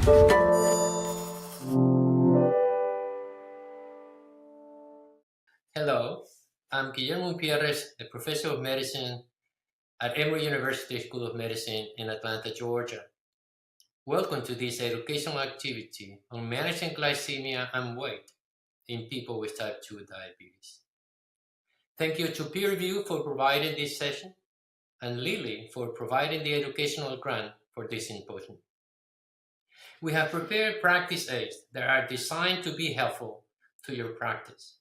Hello, I'm Guillermo Umpierrez, a professor of medicine at Emory University School of Medicine in Atlanta, Georgia. Welcome to this educational activity on managing glycemia and weight in people with type 2 diabetes. Thank you to peer review for providing this session and Lily for providing the educational grant for this symposium. We have prepared practice aids that are designed to be helpful to your practice.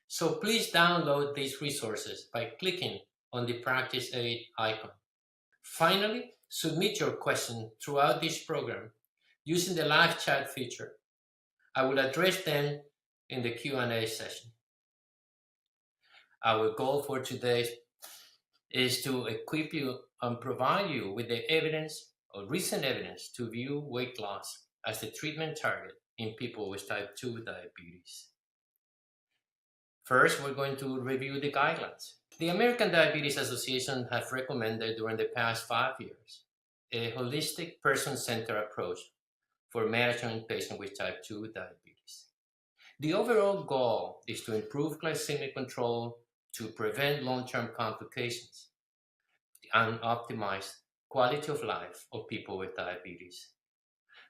So please download these resources by clicking on the practice aid icon. Finally, submit your question throughout this program using the live chat feature. I will address them in the Q&A session. Our goal for today is to equip you and provide you with the evidence or recent evidence to view weight loss as the treatment target in people with type 2 diabetes. First, we're going to review the guidelines. The American Diabetes Association has recommended during the past 5 years a holistic person-centered approach for managing patients with type 2 diabetes. The overall goal is to improve glycemic control to prevent long-term complications and optimize quality of life of people with diabetes.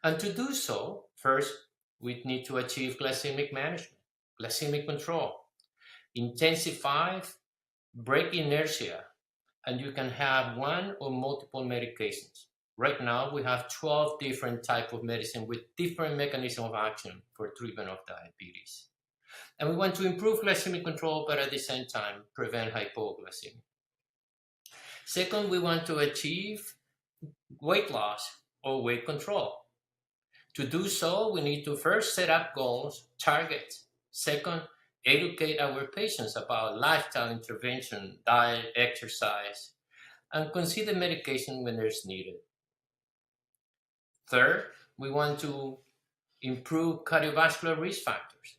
And to do so, first, we need to achieve glycemic management, glycemic control. Intensify, break inertia, and you can have one or multiple medications. Right now, we have 12 different types of medicine with different mechanisms of action for treatment of diabetes. And we want to improve glycemic control, but at the same time, prevent hypoglycemia. Second, we want to achieve weight loss or weight control. To do so, we need to first set up goals, targets. Second, educate our patients about lifestyle intervention, diet, exercise, and consider medication when there's needed. Third, we want to improve cardiovascular risk factors,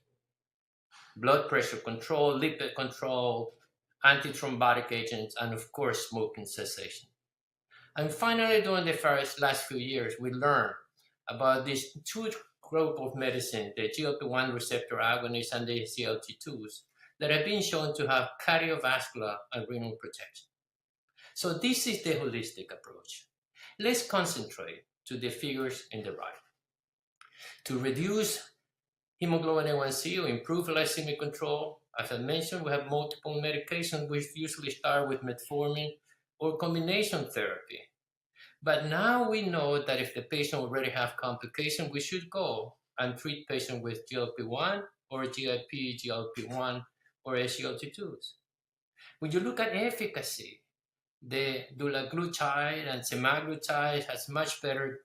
blood pressure control, lipid control, antithrombotic agents, and of course, smoking cessation. And finally, during the last few years, we learned about these two group of medicine, the GLP-1 receptor agonists and the SGLT2s, that have been shown to have cardiovascular and renal protection. So this is the holistic approach. Let's concentrate to the figures in the right. To reduce hemoglobin A1C or improve glycemic control, as I mentioned, we have multiple medications which usually start with metformin or combination therapy. But now we know that if the patient already have complications, we should go and treat patients with GLP-1 or GIP, GLP-1 or SGLT2s. When you look at efficacy, the dulaglutide and semaglutide has much better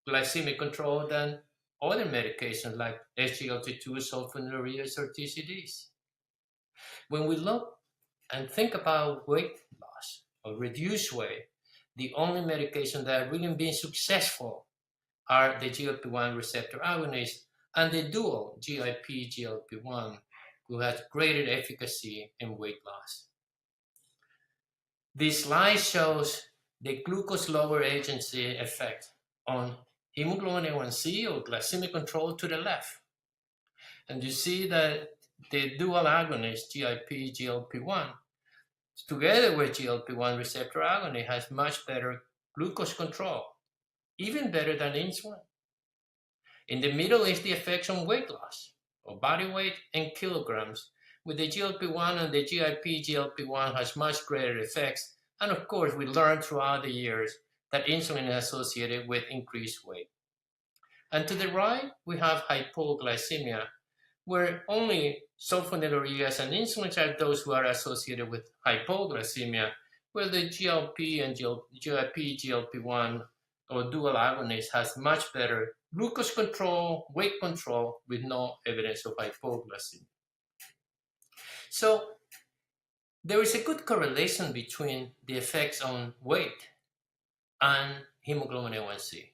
glycemic control than other medications like SGLT2s, sulfonylureas, or TZDs. When we look and think about weight loss or reduced weight, the only medication that have really been successful are the GLP-1 receptor agonists and the dual GIP-GLP-1, who has greater efficacy in weight loss. This slide shows the glucose lower agency effect on hemoglobin A1C or glycemic control to the left. And you see that the dual agonist GIP-GLP-1 together with GLP-1 receptor agonist has much better glucose control, even better than insulin. In the middle is the effects on weight loss, or body weight in kilograms, with the GLP-1 and the GIP-GLP-1 has much greater effects. And of course, we learned throughout the years that insulin is associated with increased weight. And to the right, we have hypoglycemia, where only sulfonylureas and insulins are those who are associated with hypoglycemia, where the GLP and GIP-GLP-1 or dual agonist has much better glucose control, weight control, with no evidence of hypoglycemia. So there is a good correlation between the effects on weight and hemoglobin A1C.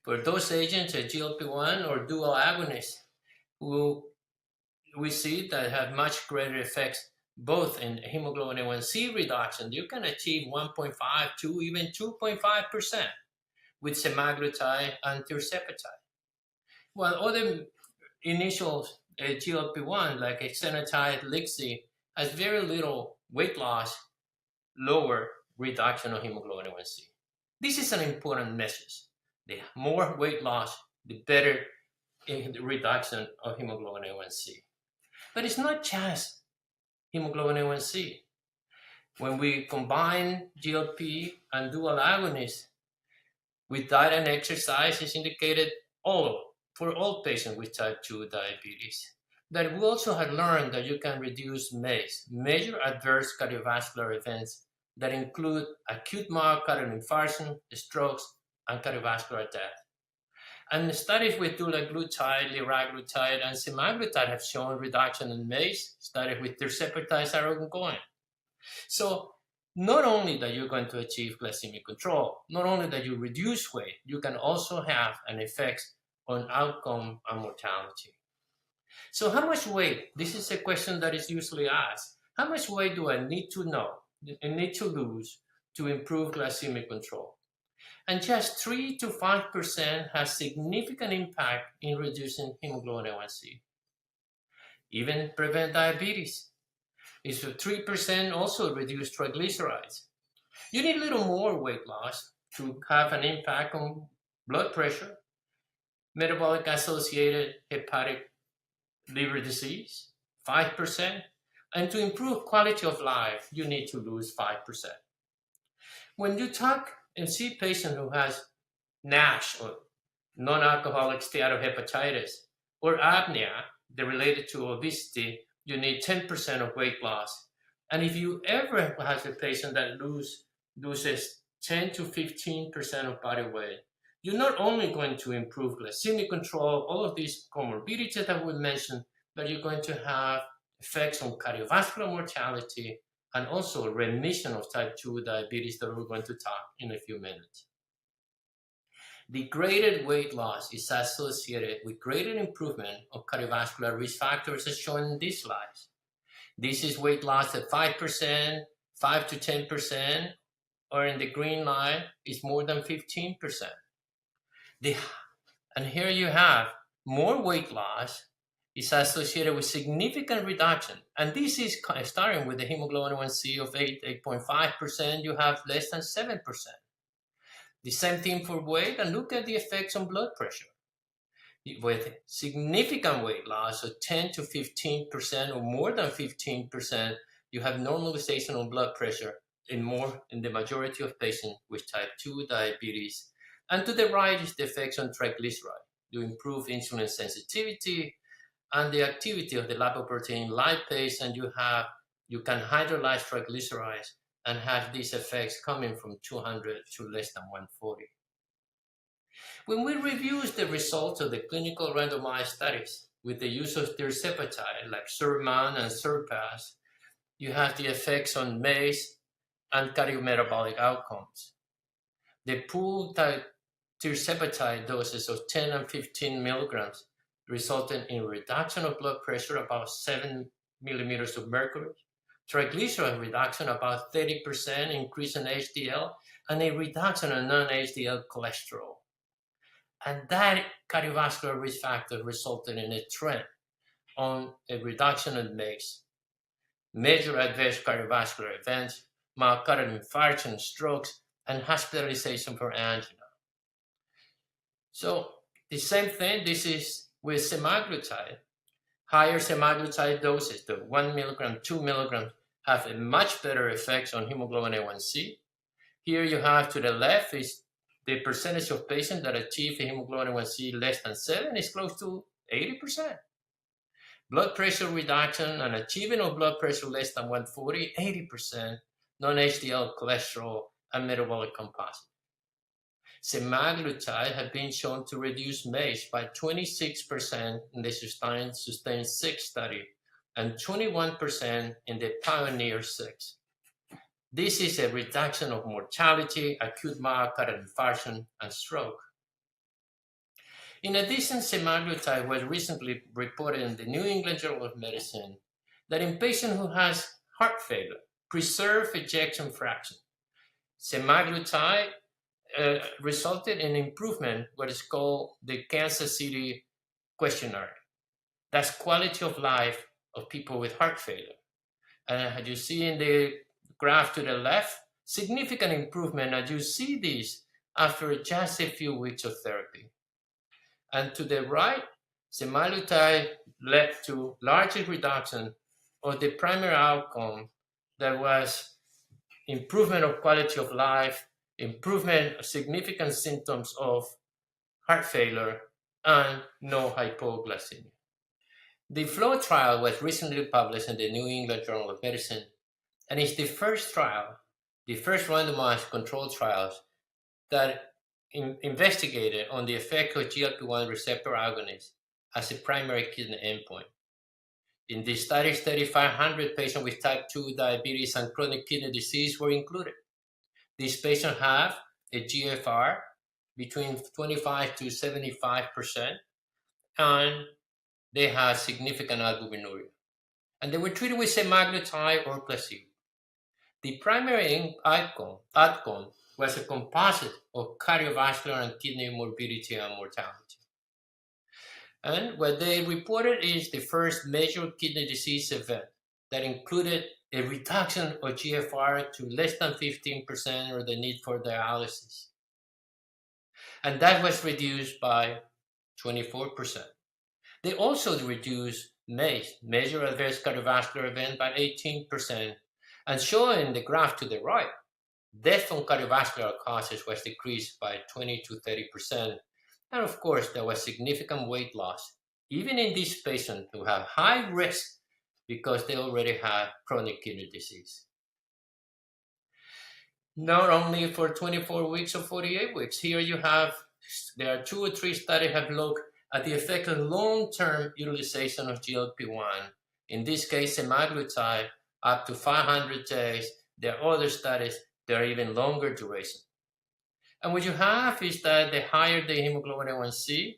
For those agents, a GLP-1 or dual agonists, who we see that have much greater effects both in hemoglobin A1C reduction, you can achieve 1.5 to even 2.5%, with semaglutide and tirzepatide. While other initial GLP-1 like exenatide, Lixi, has very little weight loss, lower reduction of hemoglobin A1C. This is an important message. The more weight loss, the better in the reduction of hemoglobin A1C. But it's not just hemoglobin A1C. When we combine GLP and dual agonists with diet and exercise, is indicated for all patients with type 2 diabetes. That we also have learned that you can reduce MACE, major adverse cardiovascular events that include acute myocardial infarction, strokes, and cardiovascular death. And the studies with dulaglutide, liraglutide, and semaglutide have shown reduction in MACE. Studies with tirzepatide are ongoing. So not only that you're going to achieve glycemic control, not only that you reduce weight, you can also have an effect on outcome and mortality. So how much weight? This is a question that is usually asked. How much weight do I need to lose to improve glycemic control? And just 3 to 5% has significant impact in reducing hemoglobin A1C. Even prevent diabetes. Is 3% also reduce triglycerides. You need a little more weight loss to have an impact on blood pressure, metabolic associated hepatic liver disease, 5%, and to improve quality of life, you need to lose 5%. When you talk and see a patient who has NASH or non-alcoholic steatohepatitis or apnea, they're related to obesity, you need 10% of weight loss. And if you ever have a patient that loses 10 to 15% of body weight, you're not only going to improve glycemic control, all of these comorbidities that we mentioned, but you're going to have effects on cardiovascular mortality and also remission of type 2 diabetes that we're going to talk in a few minutes. The greater weight loss is associated with greater improvement of cardiovascular risk factors as shown in these slides. This is weight loss at 5%, 5 to 10%, or in the green line is more than 15%. And here you have more weight loss is associated with significant reduction. And this is starting with the hemoglobin A1C of 8.5%, you have less than 7%. The same thing for weight, and look at the effects on blood pressure. With significant weight loss of 10 to 15% or more than 15%, you have normalization of blood pressure in the majority of patients with type 2 diabetes. And to the right is the effects on triglyceride. You improve insulin sensitivity and the activity of the lipoprotein lipase, and you can hydrolyze triglycerides and have these effects coming from 200 to less than 140. When we review the results of the clinical randomized studies with the use of tirzepatide, like SURMOUNT and SURPASS, you have the effects on MACE and cardiometabolic outcomes. The pooled tirzepatide doses of 10 and 15 milligrams resulted in reduction of blood pressure about 7 millimeters of mercury, triglyceride reduction about 30%, increase in HDL, and a reduction in non-HDL cholesterol. And that cardiovascular risk factor resulted in a trend on a reduction in MACE, major adverse cardiovascular events, myocardial infarction, strokes, and hospitalization for angina. So the same thing, this is with semaglutide. Higher semaglutide doses, the 1 milligram, 2 milligrams, have a much better effects on hemoglobin A1C. Here you have to the left is the percentage of patients that achieve a hemoglobin A1C less than 7 is close to 80%. Blood pressure reduction and achieving of blood pressure less than 140, 80%, non-HDL cholesterol, and metabolic composite. Semaglutide has been shown to reduce MACE by 26% in the SUSTAIN 6 study and 21% in the PIONEER 6. This is a reduction of mortality, acute myocardial infarction, and stroke. In addition, semaglutide was recently reported in the New England Journal of Medicine that in patients who has heart failure, preserve ejection fraction, semaglutide resulted in improvement, what is called the Kansas City questionnaire. That's quality of life of people with heart failure. And as you see in the graph to the left, significant improvement as you see this after just a few weeks of therapy. And to the right, semaglutide led to larger reduction of the primary outcome that was improvement of quality of life, improvement of significant symptoms of heart failure, and no hypoglycemia. The FLOW trial was recently published in the New England Journal of Medicine, and it's the first trial, the first randomized controlled trials that investigated on the effect of GLP-1 receptor agonists as a primary kidney endpoint. In this study, 3,500 patients with type 2 diabetes and chronic kidney disease were included. These patients have a GFR between 25 to 75%, and they had significant albuminuria. And they were treated with semaglutide or placebo. The primary outcome was a composite of cardiovascular and kidney morbidity and mortality. And what they reported is the first major kidney disease event that included a reduction of GFR to less than 15% or the need for dialysis. And that was reduced by 24%. They also reduced MACE, major adverse cardiovascular event, by 18%. And showing the graph to the right, death from cardiovascular causes was decreased by 20 to 30%. And of course, there was significant weight loss, even in these patients who have high risk because they already have chronic kidney disease. Not only for 24 weeks or 48 weeks, here you have, there are 2 or 3 studies have looked at the effect of long-term utilization of GLP-1. In this case, semaglutide, up to 500 days. There are other studies that are even longer duration. And what you have is that the higher the hemoglobin A1c,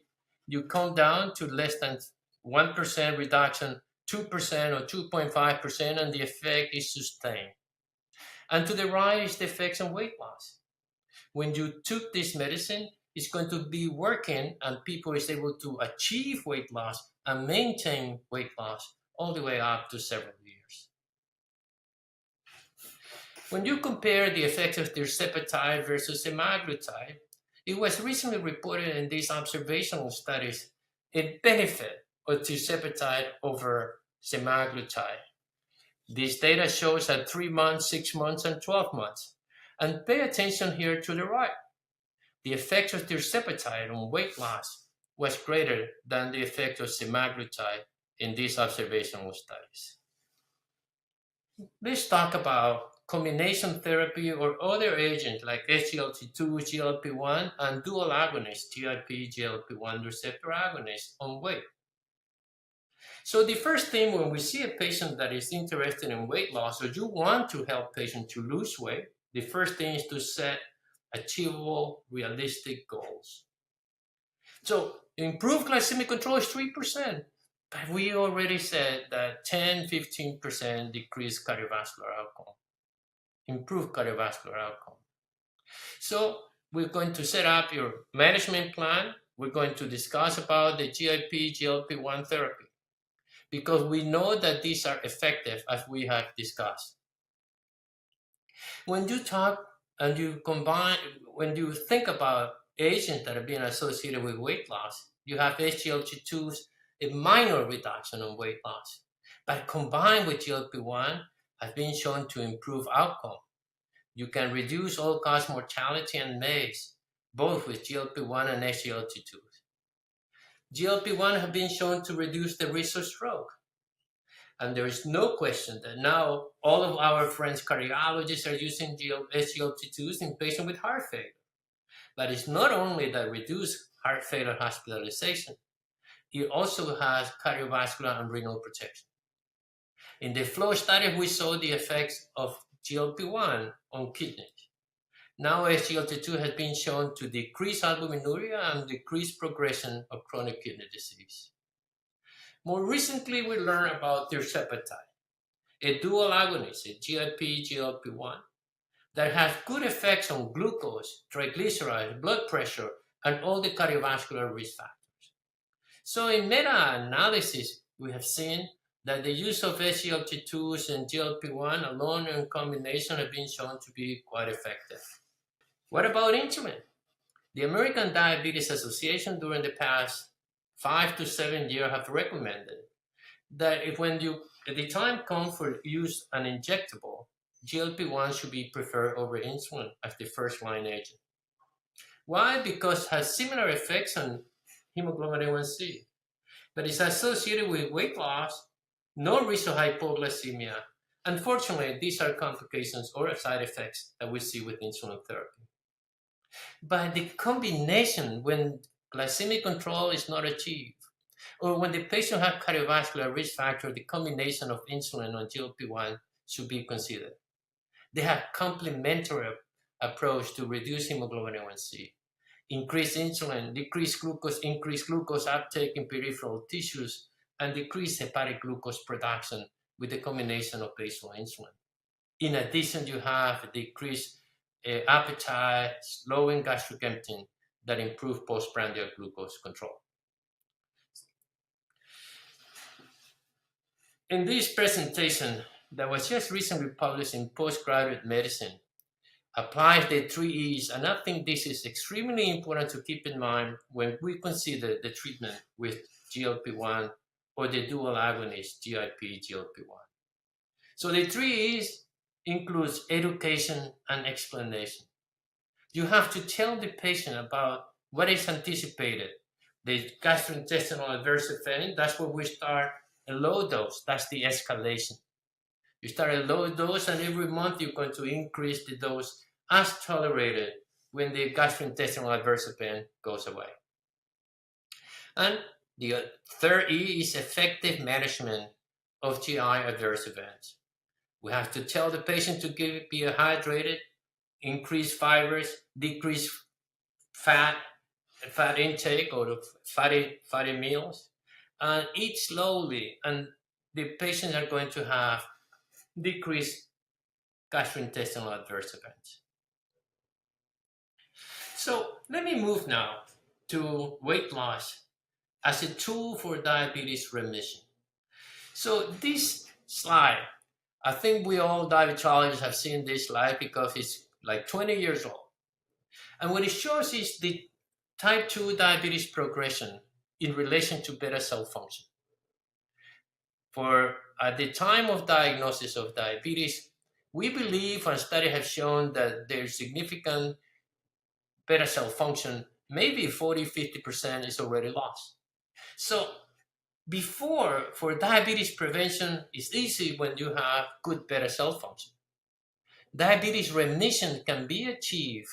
you come down to less than 1% reduction, 2% or 2.5%, and the effect is sustained. And to the right is the effects on weight loss. When you took this medicine, it's going to be working and people is able to achieve weight loss and maintain weight loss all the way up to several years. When you compare the effects of tirzepatide versus semaglutide, it was recently reported in these observational studies a benefit of tirzepatide over semaglutide. This data shows at 3 months, 6 months, and 12 months. And pay attention here to the right. The effect of tirzepatide on weight loss was greater than the effect of semaglutide in these observational studies. Let's talk about combination therapy or other agents like SGLT2, GLP-1, and dual agonists, GIP, GLP-1 receptor agonists on weight. So the first thing when we see a patient that is interested in weight loss or you want to help patients to lose weight, the first thing is to set achievable, realistic goals. So improved glycemic control is 3%, but we already said that 10-15% decreased cardiovascular outcome. Improve cardiovascular outcome. So we're going to set up your management plan. We're going to discuss about the GIP, GLP-1 therapy because we know that these are effective as we have discussed. When you talk and you combine, when you think about agents that are being associated with weight loss, you have SGLT2s, a minor reduction in weight loss, but combined with GLP-1, has been shown to improve outcome. You can reduce all-cause mortality and MACE, both with GLP-1 and SGLT2s. GLP-1 have been shown to reduce the risk of stroke. And there is no question that now all of our friends cardiologists are using SGLT2s in patients with heart failure. But it's not only that reduced heart failure hospitalization, it also has cardiovascular and renal protection. In the FLOW study, we saw the effects of GLP-1 on kidneys. Now SGLT2 has been shown to decrease albuminuria and decrease progression of chronic kidney disease. More recently, we learned about tirzepatide, a dual agonist, a GIP, GLP-1, that have good effects on glucose, triglycerides, blood pressure, and all the cardiovascular risk factors. So in meta-analysis, we have seen that the use of SGLT2s and GLP-1 alone and in combination have been shown to be quite effective. What about insulin? The American Diabetes Association during the past 5 to 7 years have recommended that if when the time comes for use an injectable, GLP-1 should be preferred over insulin as the first line agent. Why? Because it has similar effects on hemoglobin A1C, but it's associated with weight loss, no risk of hypoglycemia. Unfortunately, these are complications or side effects that we see with insulin therapy. But the combination, when glycemic control is not achieved, or when the patient has cardiovascular risk factor, the combination of insulin and GLP-1 should be considered. They have complementary approach to reduce hemoglobin A1C, increase insulin, decrease glucose, increase glucose uptake in peripheral tissues, and decrease hepatic glucose production with the combination of basal insulin. In addition, you have decreased appetite, slowing gastric emptying that improve postprandial glucose control. In this presentation that was just recently published in Postgraduate Medicine, applies the 3 E's, and I think this is extremely important to keep in mind when we consider the treatment with GLP-1 or the dual agonist GIP, GLP-1. So the 3 E's includes education and explanation. You have to tell the patient about what is anticipated. The gastrointestinal adverse event, that's where we start a low dose, that's the escalation. You start a low dose, and every month you're going to increase the dose as tolerated when the gastrointestinal adverse event goes away. And the third E is effective management of GI adverse events. We have to tell the patient to be hydrated, increase fibers, decrease fat intake or the fatty meals, and eat slowly, and the patients are going to have decreased gastrointestinal adverse events. So let me move now to weight loss as a tool for diabetes remission. So this slide, I think we all diabetologists have seen this slide because it's like 20 years old. And what it shows is the type 2 diabetes progression in relation to beta cell function. For at the time of diagnosis of diabetes, we believe and studies have shown that there's significant beta cell function, maybe 40-50% is already lost. So before, for diabetes prevention, it's easy when you have good beta cell function. Diabetes remission can be achieved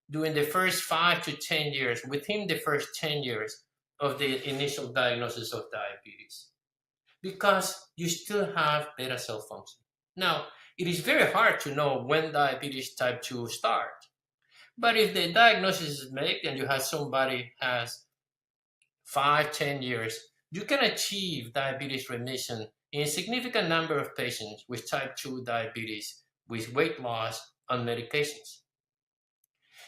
during the first 5 to 10 years, within the first 10 years of the initial diagnosis of diabetes, because you still have beta cell function. Now, it is very hard to know when diabetes type 2 starts. But if the diagnosis is made and you have somebody has 5-10 years, you can achieve diabetes remission in a significant number of patients with type 2 diabetes with weight loss on medications.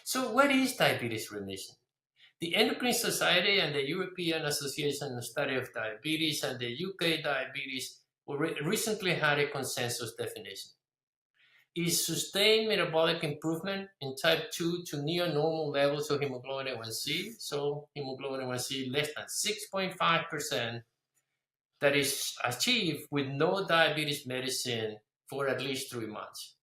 So what is diabetes remission? The Endocrine Society and the European Association of Study of Diabetes and the UK Diabetes recently had a consensus definition. Is sustained metabolic improvement in type 2 to near normal levels of hemoglobin A1C, so hemoglobin A1C less than 6.5%, that is achieved with no diabetes medicine for at least 3 months.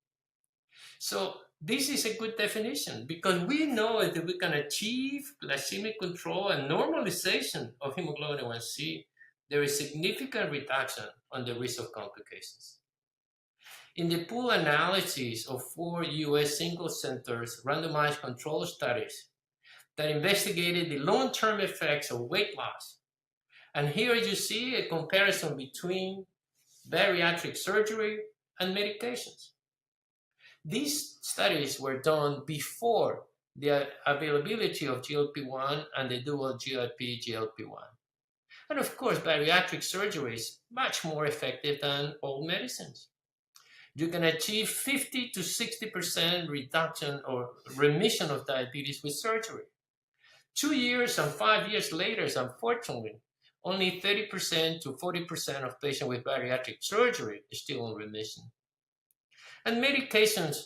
So this is a good definition because we know that we can achieve glycemic control and normalization of hemoglobin A1C, there is significant reduction on the risk of complications. In the pool analysis of 4 US single centers randomized control studies that investigated the long-term effects of weight loss. And here you see a comparison between bariatric surgery and medications. These studies were done before the availability of GLP-1 and the dual GIP-GLP-1. And of course, bariatric surgery is much more effective than old medicines. You can achieve 50 to 60% reduction or remission of diabetes with surgery. 2 years and 5 years later, unfortunately, only 30% to 40% of patients with bariatric surgery is still in remission. And medications,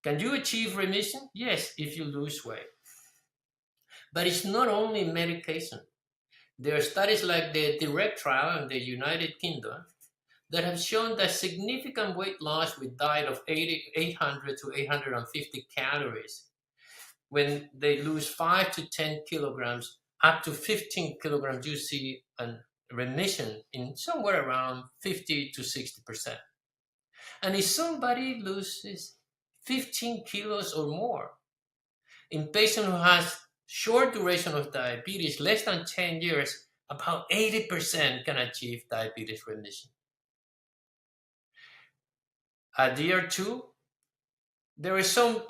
can you achieve remission? Yes, if you lose weight. But it's not only medication. There are studies like the DIRECT trial in the United Kingdom that have shown that significant weight loss with diet of 800 to 850 calories, when they lose 5 to 10 kilograms, up to 15 kilograms, you see a remission in somewhere around 50 to 60%. And if somebody loses 15 kilos or more, in patient who has short duration of diabetes, less than 10 years, about 80% can achieve diabetes remission. At year 2, there is some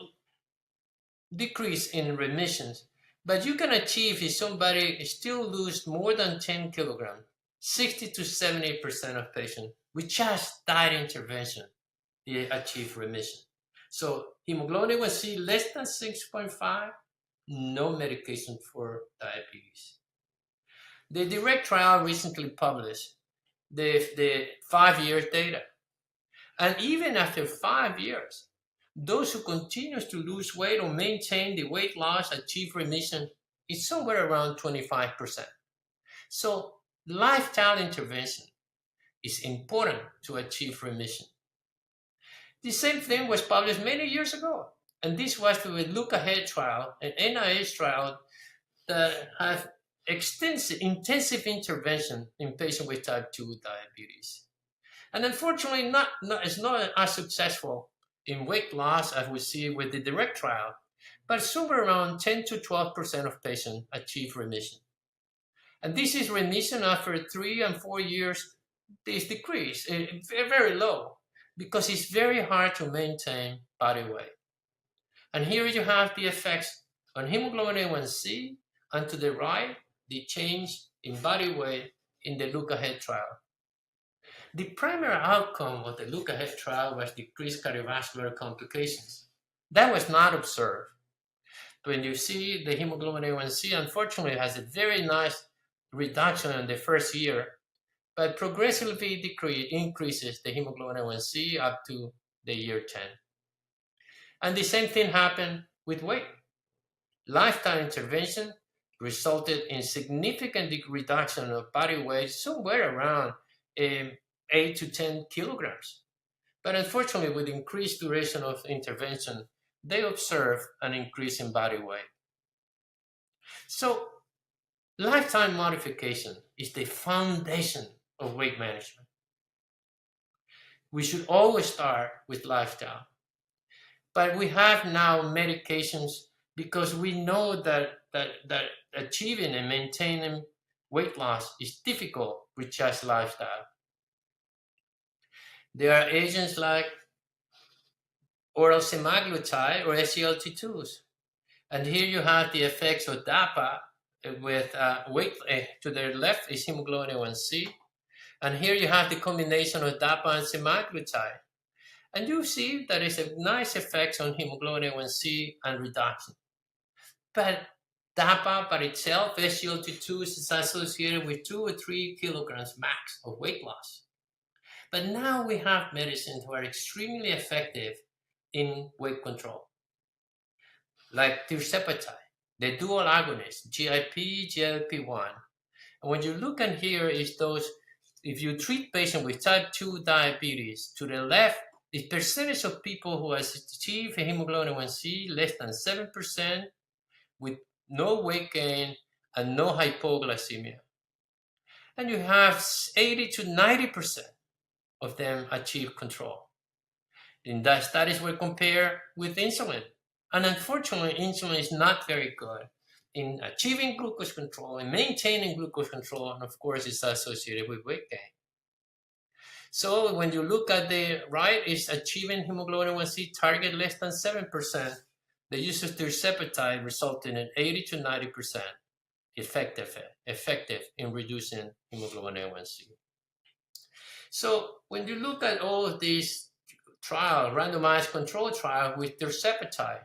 decrease in remissions, but you can achieve, if somebody still lose more than 10 kilograms, 60 to 70% of patients with just diet intervention, they achieve remission. So hemoglobin A1C less than 6.5, no medication for diabetes. The DIRECT trial recently published the 5-year data. And even after 5 years, those who continue to lose weight or maintain the weight loss achieve remission is somewhere around 25%. So lifestyle intervention is important to achieve remission. The same thing was published many years ago, and this was the Look Ahead trial, an NIH trial that have intensive intervention in patients with type 2 diabetes. And unfortunately, it's not as successful in weight loss as we see with the DIRECT trial, but somewhere around 10 to 12% of patients achieve remission. And this is remission after 3 and 4 years, this decrease, very low, because it's very hard to maintain body weight. And here you have the effects on hemoglobin A1C, and to the right, the change in body weight in the Look Ahead trial. The primary outcome of the Look Ahead trial was decreased cardiovascular complications. That was not observed. When you see the hemoglobin A1C, unfortunately, it has a very nice reduction in the first year, but progressively increases the hemoglobin A1C up to the year 10. And the same thing happened with weight. Lifetime intervention resulted in significant reduction of body weight, somewhere around 8 to 10 kilograms. But unfortunately, with increased duration of intervention, they observe an increase in body weight. So lifetime modification is the foundation of weight management. We should always start with lifestyle. But we have now medications because we know that achieving and maintaining weight loss is difficult with just lifestyle. There are agents like oral semaglutide or SGLT2s. And here you have the effects of DAPA with weight. To the left is hemoglobin A1C. And here you have the combination of DAPA and semaglutide. And you see that it's a nice effects on hemoglobin A1C and reduction. But DAPA by itself, SGLT2, is associated with 2 or 3 kilograms max of weight loss. But now we have medicines who are extremely effective in weight control, like tirzepatide, the dual agonist, GIP, GLP-1. And when you look at here is those, if you treat patients with type 2 diabetes, to the left, the percentage of people who has achieved a hemoglobin A1C less than 7% with no weight gain and no hypoglycemia. And you have 80 to 90% of them achieve control. In that studies were compared with insulin. And unfortunately, insulin is not very good in achieving glucose control and maintaining glucose control, and of course, it's associated with weight gain. So when you look at the right, is achieving hemoglobin A1C target less than 7%. The use of tirzepatide resulted in 80 to 90% effective in reducing hemoglobin A1C. So when you look at all of these trial, randomized control trial with tirzepatide,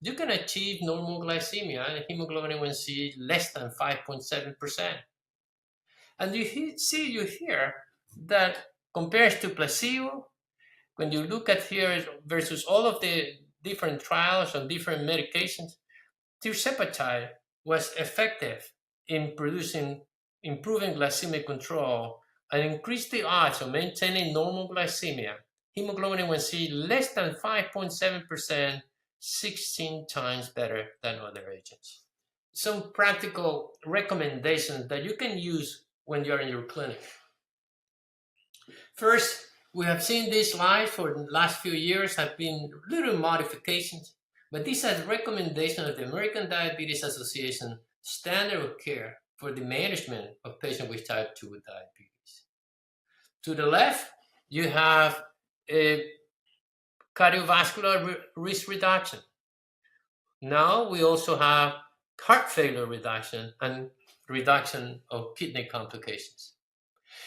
you can achieve normal glycemia and hemoglobin A1C less than 5.7%. And you see here that compared to placebo, when you look at here versus all of the different trials on different medications, tirzepatide was effective in improving glycemic control and increased the odds of maintaining normal glycemia, hemoglobin A1C less than 5.7%, 16 times better than other agents. Some practical recommendations that you can use when you're in your clinic. First, we have seen these slides for the last few years have been little modifications, but these are recommendations of the American Diabetes Association standard of care for the management of patients with type 2 diabetes. To the left, you have a cardiovascular risk reduction. Now we also have heart failure reduction and reduction of kidney complications.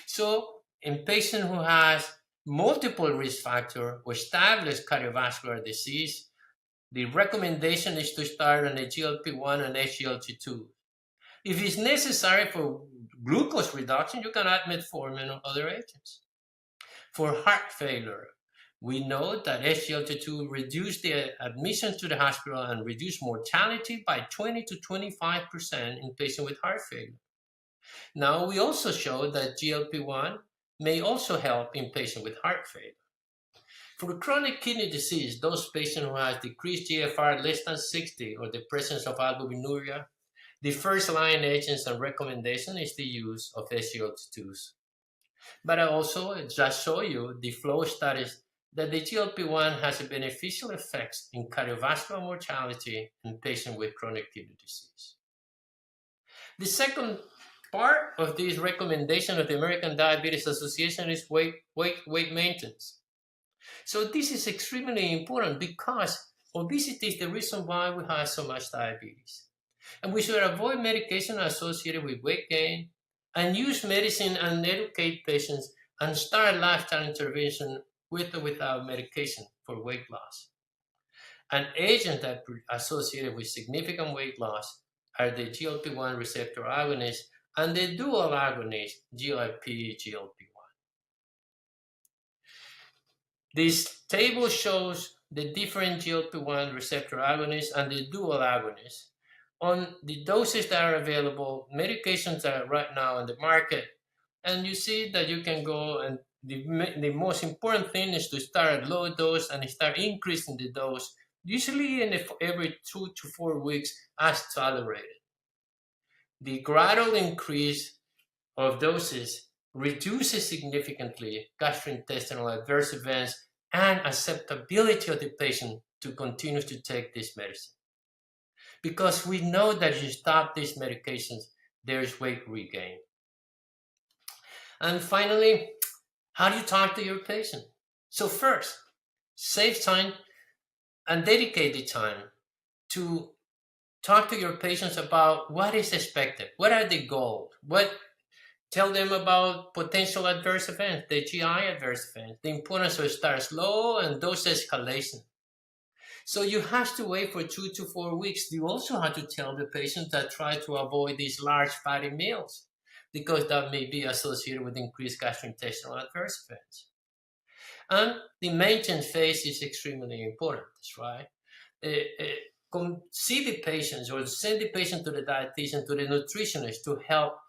So in patient who has multiple risk factor or established cardiovascular disease, the recommendation is to start on a GLP-1 and SGLT2. If it's necessary for glucose reduction, you can add metformin or other agents. For heart failure, we know that SGLT2 reduce the admission to the hospital and reduce mortality by 20 to 25% in patients with heart failure. Now, we also show that GLP-1 may also help in patients with heart failure. For chronic kidney disease, those patients who have decreased GFR less than 60 or the presence of albuminuria, the first line agents and recommendation is the use of SGLT2s. But I also just show you the flow studies that the GLP-1 has a beneficial effects in cardiovascular mortality in patients with chronic kidney disease. The second part of this recommendation of the American Diabetes Association is weight maintenance. So this is extremely important because obesity is the reason why we have so much diabetes. And we should avoid medication associated with weight gain and use medicine and educate patients and start lifestyle intervention with or without medication for weight loss. An agent that associated with significant weight loss are the GLP-1 receptor agonists and the dual agonist GIP-GLP-1. This table shows the different GLP-1 receptor agonists and the dual agonists on the doses that are available, medications that are right now on the market, and you see that you can go and the most important thing is to start at low dose and start increasing the dose, usually in every 2 to 4 weeks as tolerated. The gradual increase of doses reduces significantly gastrointestinal adverse events and acceptability of the patient to continue to take this medicine. Because we know that if you stop these medications, there is weight regain. And finally, how do you talk to your patient? So first, save time and dedicate the time to talk to your patients about what is expected, what are the goals, tell them about potential adverse events, the GI adverse events, the importance of start slow and dose escalation. So you have to wait for 2 to 4 weeks. You also have to tell the patient that try to avoid these large fatty meals because that may be associated with increased gastrointestinal adverse events. And the maintenance phase is extremely important, right? See the patients or send the patient to the dietitian, to the nutritionist to help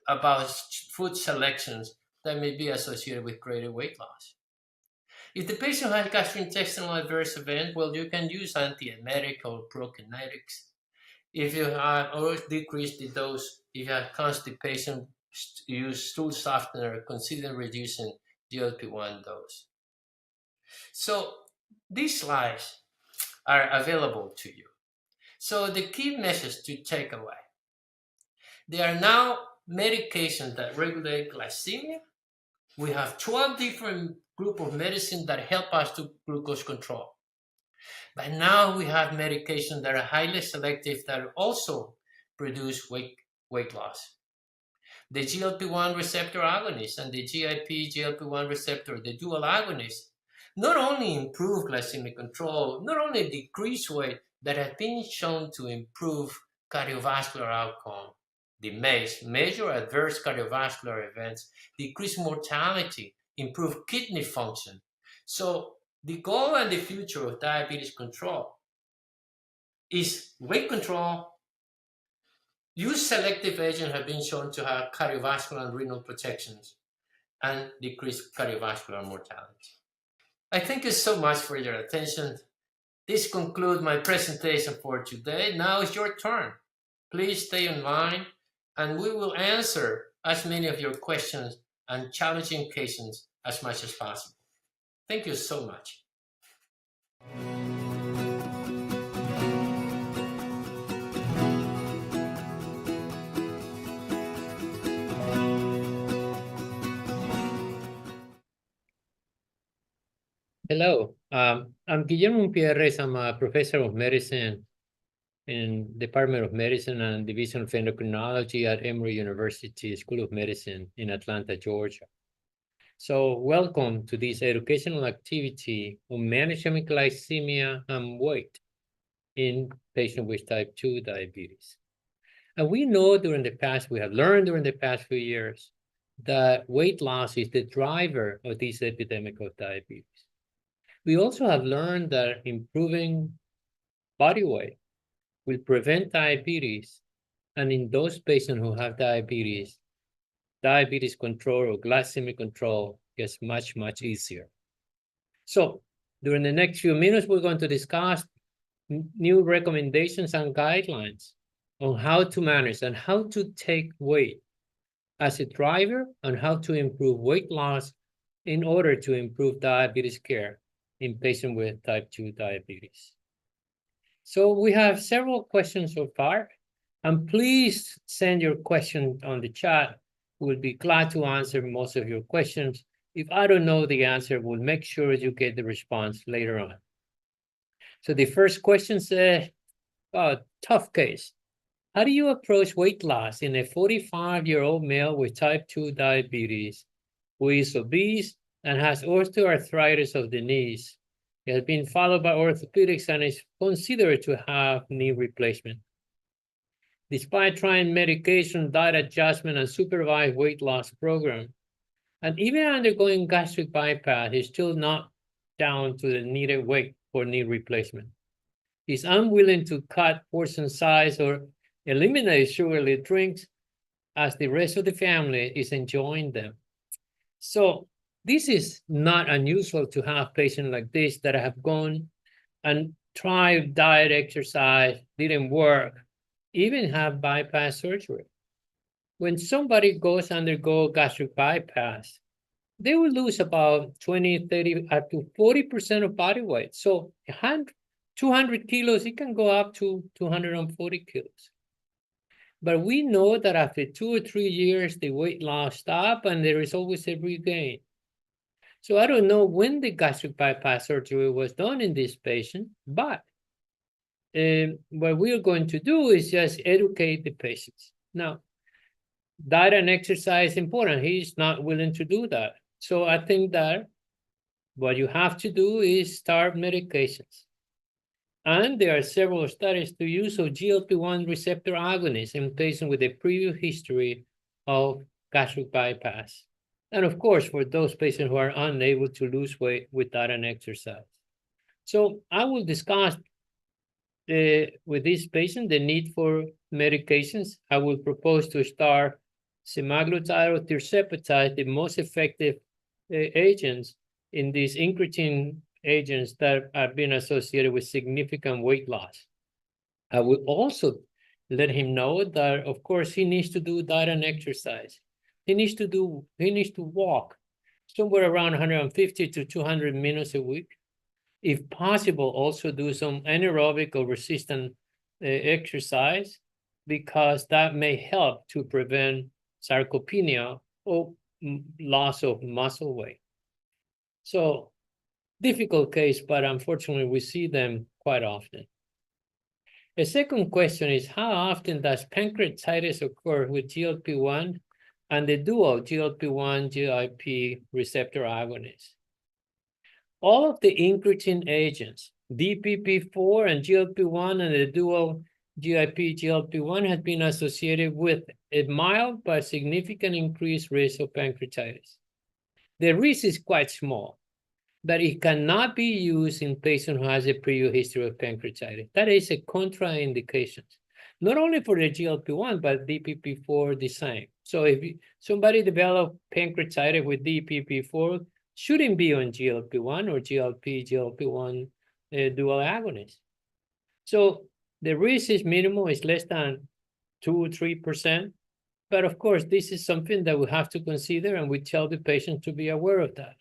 about food selections that may be associated with greater weight loss. If the patient has gastrointestinal adverse event, well, you can use antiemetic or prokinetics. If you have or decrease the dose, if you have constipation, use stool softener, consider reducing GLP-1 dose. So these slides are available to you. So the key message to take away, there are now medications that regulate glycemia. We have 12 different groups of medicine that help us to glucose control. But now we have medications that are highly selective that also produce weight loss. The GLP-1 receptor agonist and the GIP-GLP-1 receptor, the dual agonist, not only improve glycemic control, not only decrease weight, that has been shown to improve cardiovascular outcome, the MACE, major adverse cardiovascular events, decrease mortality, improve kidney function. So the goal and the future of diabetes control is weight control. Use selective agents have been shown to have cardiovascular and renal protections and decrease cardiovascular mortality. I thank you so much for your attention. This concludes my presentation for today. Now it's your turn. Please stay online and we will answer as many of your questions and challenging cases as much as possible. Thank you so much. Hello, I'm Guillermo Umpierrez. I'm a professor of medicine in Department of Medicine and Division of Endocrinology at Emory University School of Medicine in Atlanta, Georgia. So welcome to this educational activity on managing glycemia and weight in patients with type 2 diabetes. And we know we have learned during the past few years that weight loss is the driver of this epidemic of diabetes. We also have learned that improving body weight will prevent diabetes. And in those patients who have diabetes control or glycemic control gets much, much easier. So during the next few minutes, we're going to discuss new recommendations and guidelines on how to manage and how to take weight as a driver and how to improve weight loss in order to improve diabetes care in patients with type 2 diabetes. So we have several questions so far, and please send your questions on the chat. We'll be glad to answer most of your questions. If I don't know the answer, we'll make sure you get the response later on. So the first question says, tough case. How do you approach weight loss in a 45-year-old male with type 2 diabetes who is obese and has osteoarthritis of the knees? He has been followed by orthopedics and is considered to have knee replacement. Despite trying medication, diet adjustment, and supervised weight loss program, and even undergoing gastric bypass, he's still not down to the needed weight for knee replacement. He's unwilling to cut portion size or eliminate sugary drinks as the rest of the family is enjoying them. So this is not unusual to have patients like this that have gone and tried diet, exercise, didn't work, even have bypass surgery. When somebody goes undergo gastric bypass, they will lose about 20, 30, up to 40% of body weight. So 200 kilos, it can go up to 240 kilos. But we know that after 2 or 3 years, the weight loss stops and there is always a regain. So I don't know when the gastric bypass surgery was done in this patient, but what we're going to do is just educate the patients. Now, diet and exercise is important. He's not willing to do that. So I think that what you have to do is start medications. And there are several studies to use of GLP-1 receptor agonists in patients with a previous history of gastric bypass. And of course, for those patients who are unable to lose weight with diet and exercise. So I will discuss with this patient the need for medications. I will propose to start semaglutide or tirzepatide, the most effective agents in these incretin agents that have been associated with significant weight loss. I will also let him know that, of course, he needs to do diet and exercise. He needs to walk somewhere around 150 to 200 minutes a week. If possible, also do some anaerobic or resistant exercise, because that may help to prevent sarcopenia or loss of muscle weight. So difficult case, but unfortunately we see them quite often. A second question is, how often does pancreatitis occur with GLP-1 and the dual GLP-1 GIP receptor agonist? All of the incretin agents, DPP4 and GLP-1 and the dual GIP-GLP-1 has been associated with a mild but significant increased risk of pancreatitis. The risk is quite small, but it cannot be used in patients who has a prior history of pancreatitis. That is a contraindication, not only for the GLP-1, but DPP4 the same. So if somebody develop pancreatitis with DPP4, shouldn't be on GLP-1 or GLP-1 dual agonist. So the risk is minimal, it's less than 2 or 3%. But of course, this is something that we have to consider, and we tell the patient to be aware of that.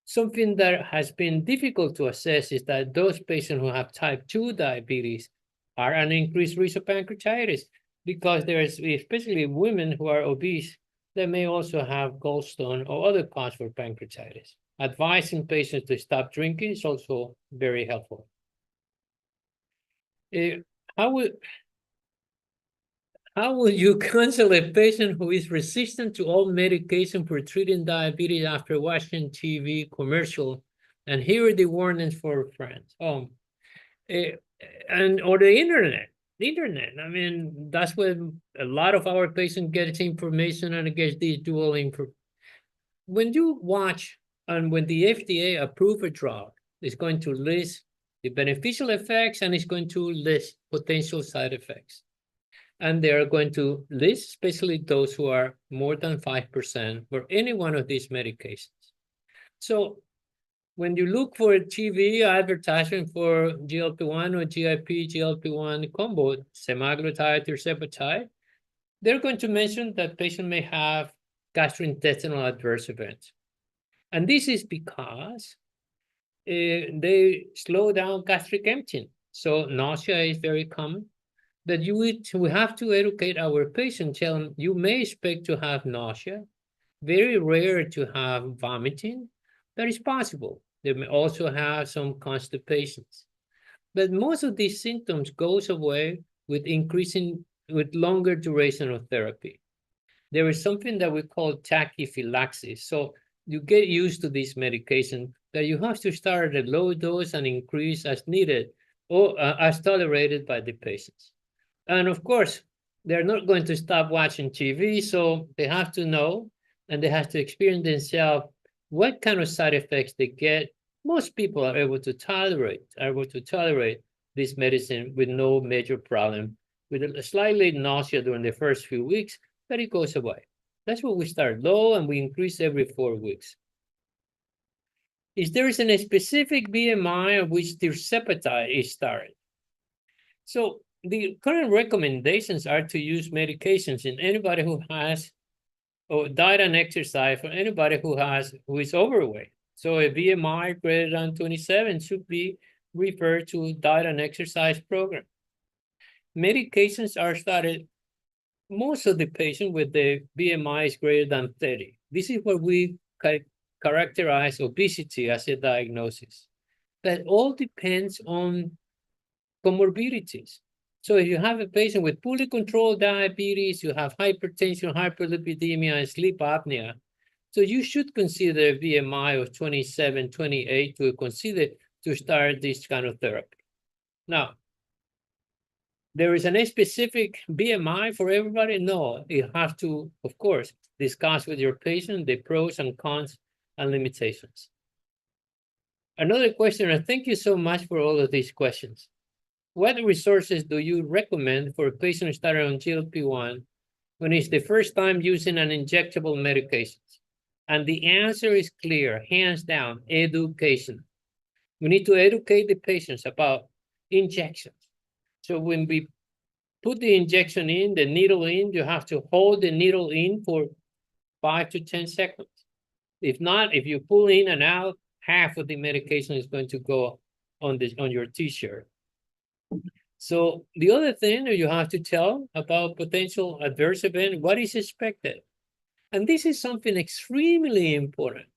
Something that has been difficult to assess is that those patients who have type 2 diabetes are an increased risk of pancreatitis, because there's, especially women who are obese, they may also have gallstone or other cause for pancreatitis. Advising patients to stop drinking is also very helpful. How would you counsel a patient who is resistant to all medication for treating diabetes after watching TV commercial and hear the warnings for friends? And or the internet. The internet. I mean, that's where a lot of our patients get information and gets these dual info. When you watch and when the FDA approve a drug, it's going to list the beneficial effects and it's going to list potential side effects. And they are going to list, especially those who are more than 5% for any one of these medications. So when you look for a TV advertisement for GLP-1 or GIP-GLP-1 combo, semaglutide or tirzepatide, they're going to mention that patient may have gastrointestinal adverse events. And this is because they slow down gastric emptying. So nausea is very common. That we have to educate our patients, tell them you may expect to have nausea, very rare to have vomiting. That is possible. They may also have some constipations. But most of these symptoms goes away with longer duration of therapy. There is something that we call tachyphylaxis. So you get used to this medication that you have to start at a low dose and increase as needed or as tolerated by the patients. And of course, they're not going to stop watching TV, so they have to know and they have to experience themselves what kind of side effects they get. Most people are able to tolerate this medicine with no major problem, with a slightly nausea during the first few weeks, but it goes away. That's why we start low and we increase every 4 weeks. Is there a specific BMI at which tirzepatide is started? So the current recommendations are to use medications in anybody who has diet and exercise, for anybody who is overweight. So a BMI greater than 27 should be referred to diet and exercise program. Medications are started, most of the patients with the BMI is greater than 30. This is what we characterize obesity as a diagnosis. That all depends on comorbidities. So if you have a patient with poorly controlled diabetes, you have hypertension, hyperlipidemia, and sleep apnea, so you should consider a BMI of 27, 28 to consider to start this kind of therapy. Now, there is a specific BMI for everybody? No, you have to, of course, discuss with your patient the pros and cons and limitations. Another question, and thank you so much for all of these questions. What resources do you recommend for a patient started on GLP-1 when it's the first time using an injectable medication? And the answer is clear, hands down, education. We need to educate the patients about injections. So when we put the injection in, the needle in, you have to hold the needle in for 5 to 10 seconds. If not, if you pull in and out, half of the medication is going to go on your t-shirt. So the other thing that you have to tell about potential adverse event, what is expected? And this is something extremely important.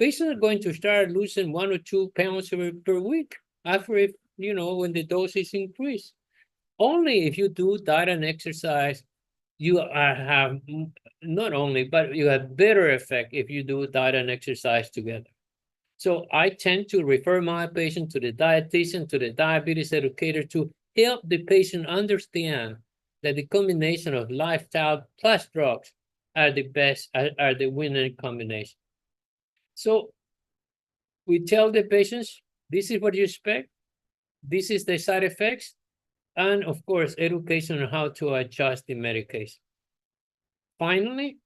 Patients are going to start losing 1 or 2 pounds per week after, when the dose is increased. Only if you do diet and exercise, you have not only, but you have better effect if you do diet and exercise together. So I tend to refer my patient to the dietitian, to the diabetes educator to help the patient understand that the combination of lifestyle plus drugs are the best, are the winning combination. So we tell the patients, this is what you expect, this is the side effects, and of course, education on how to adjust the medication. Finally,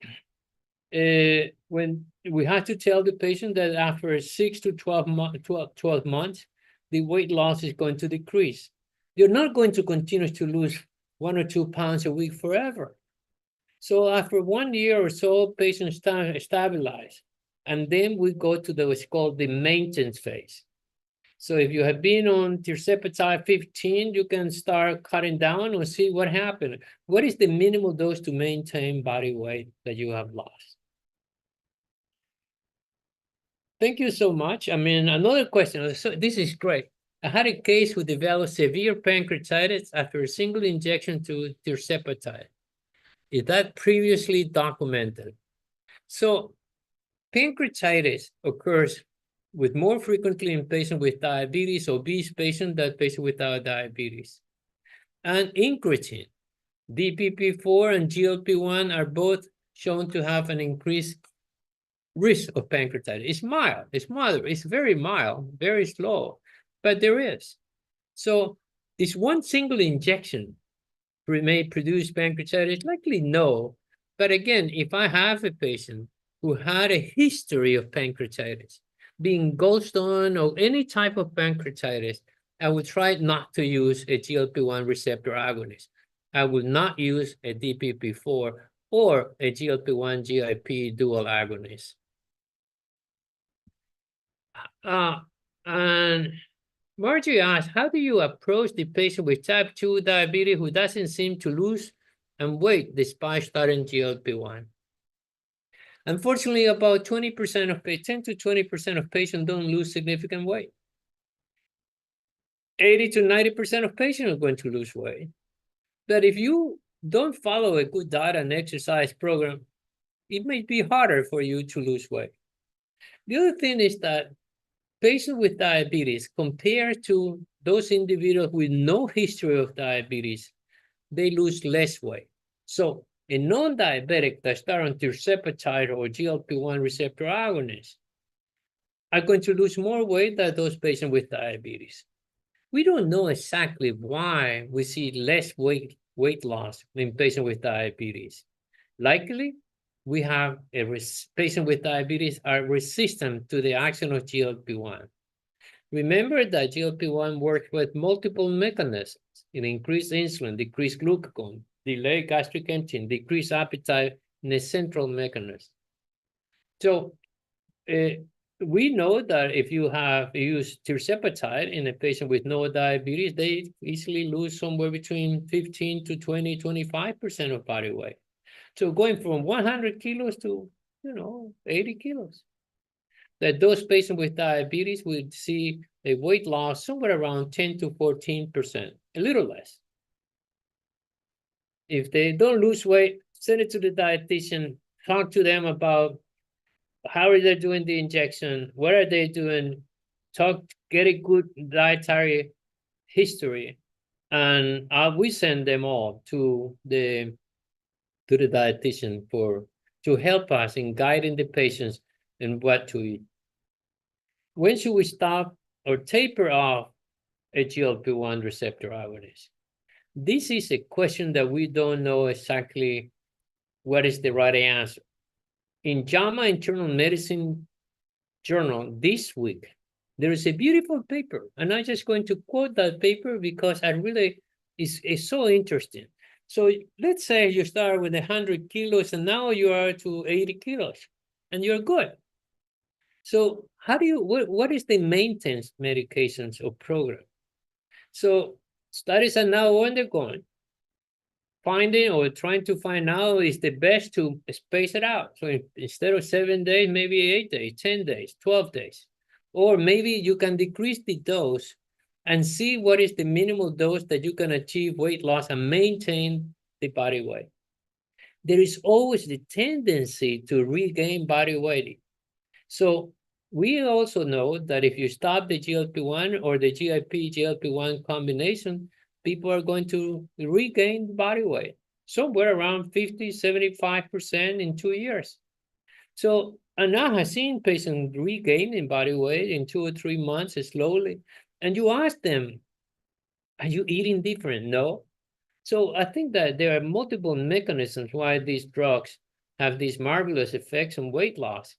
when we have to tell the patient that after 6 to 12 months, the weight loss is going to decrease. You're not going to continue to lose 1 or 2 pounds a week forever. So after 1 year or so, patients stabilize. And then we go to what's called the maintenance phase. So if you have been on tirzepatide 15, you can start cutting down and see what happened. What is the minimal dose to maintain body weight that you have lost? Thank you so much. I mean, another question. So this is great. I had a case who developed severe pancreatitis after a single injection to tirzepatide. Is that previously documented? So pancreatitis occurs with more frequently in patients with diabetes, obese patients than patients without diabetes. And incretin, DPP-4 and GLP-1 are both shown to have an increased risk of pancreatitis. It's mild, it's moderate, it's very mild, very slow, but there is. So this one single injection may produce pancreatitis? Likely no. But again, if I have a patient who had a history of pancreatitis, being gallstone or any type of pancreatitis, I would try not to use a GLP-1 receptor agonist. I would not use a DPP-4 or a GLP-1 GIP dual agonist. And Margie asked, how do you approach the patient with type 2 diabetes who doesn't seem to lose and weight despite starting GLP-1? Unfortunately, about 20% of 10 to 20% of patients don't lose significant weight. 80 to 90% of patients are going to lose weight. But if you don't follow a good diet and exercise program, it may be harder for you to lose weight. The other thing is that patients with diabetes, compared to those individuals with no history of diabetes, they lose less weight. So a non-diabetic that start on tirzepatide or GLP-1 receptor agonists are going to lose more weight than those patients with diabetes. We don't know exactly why we see less weight loss in patients with diabetes. Likely, we have patients with diabetes are resistant to the action of GLP-1. Remember that GLP-1 works with multiple mechanisms. It increases insulin, decrease glucagon, delay gastric emptying, decrease appetite in a central mechanism. So we know that if you have used tirzepatide in a patient with no diabetes, they easily lose somewhere between 15 to 20, 25% of body weight. So going from 100 kilos to, 80 kilos. That those patients with diabetes would see a weight loss somewhere around 10 to 14%, a little less. If they don't lose weight, send it to the dietitian, talk to them about how are they doing the injection, what are they doing, get a good dietary history, and we send them all to the dietitian to help us in guiding the patients in what to eat. When should we stop or taper off a GLP-1 receptor agonist? This is a question that we don't know exactly what is the right answer. In JAMA Internal Medicine Journal this week, there is a beautiful paper, and I'm just going to quote that paper because it's so interesting. So let's say you start with 100 kilos and now you are to 80 kilos and you're good. So what is the maintenance medications or program? So studies are now undergoing, finding or trying to find out is the best to space it out. So instead of 7 days, maybe 8 days, 10 days, 12 days. Or maybe you can decrease the dose and see what is the minimal dose that you can achieve weight loss and maintain the body weight. There is always the tendency to regain body weight. So We also know that if you stop the GLP-1 or the GIP-GLP-1 combination, people are going to regain body weight, somewhere around 50, 75% in 2 years. So, and I have seen patients regaining body weight in 2 or 3 months slowly. And you ask them, are you eating different? No. So I think that there are multiple mechanisms why these drugs have these marvelous effects on weight loss,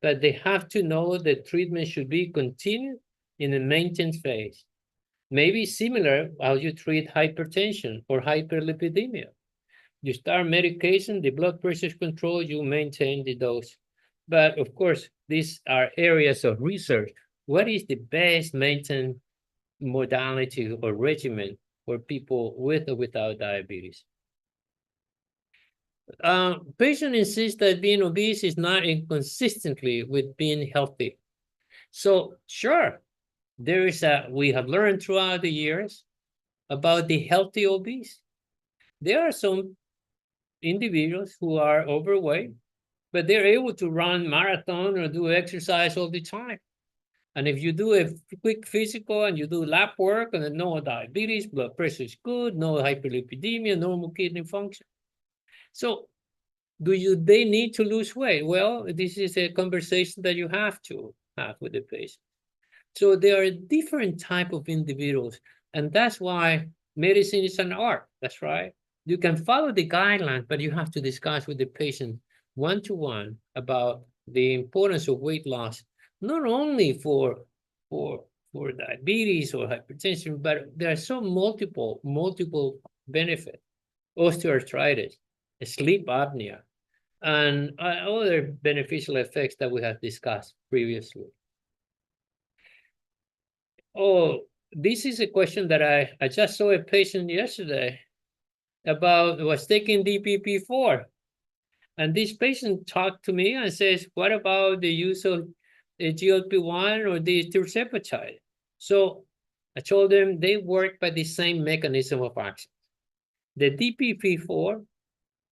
but they have to know that treatment should be continued in the maintenance phase. Maybe similar how you treat hypertension or hyperlipidemia. You start medication, the blood pressure is controlled, you maintain the dose. But of course, these are areas of research. What is the best maintenance modality or regimen for people with or without diabetes? Patients insist that being obese is not inconsistently with being healthy. So sure, we have learned throughout the years about the healthy obese. There are some individuals who are overweight, but they're able to run marathon or do exercise all the time. And if you do a quick physical and you do lab work and no diabetes, blood pressure is good, no hyperlipidemia, normal kidney function. So they need to lose weight? Well, this is a conversation that you have to have with the patient. So there are different type of individuals, and that's why medicine is an art. That's right. You can follow the guidelines, but you have to discuss with the patient one-to-one about the importance of weight loss, not only for for diabetes or hypertension, but there are so multiple benefits: osteoarthritis, sleep apnea, and other beneficial effects that we have discussed previously. Oh, this is a question that I just saw a patient yesterday about was taking DPP-4. And this patient talked to me and says, what about the use of the GLP-1 or the tirzepatide? So I told them they work by the same mechanism of action. The DPP-4,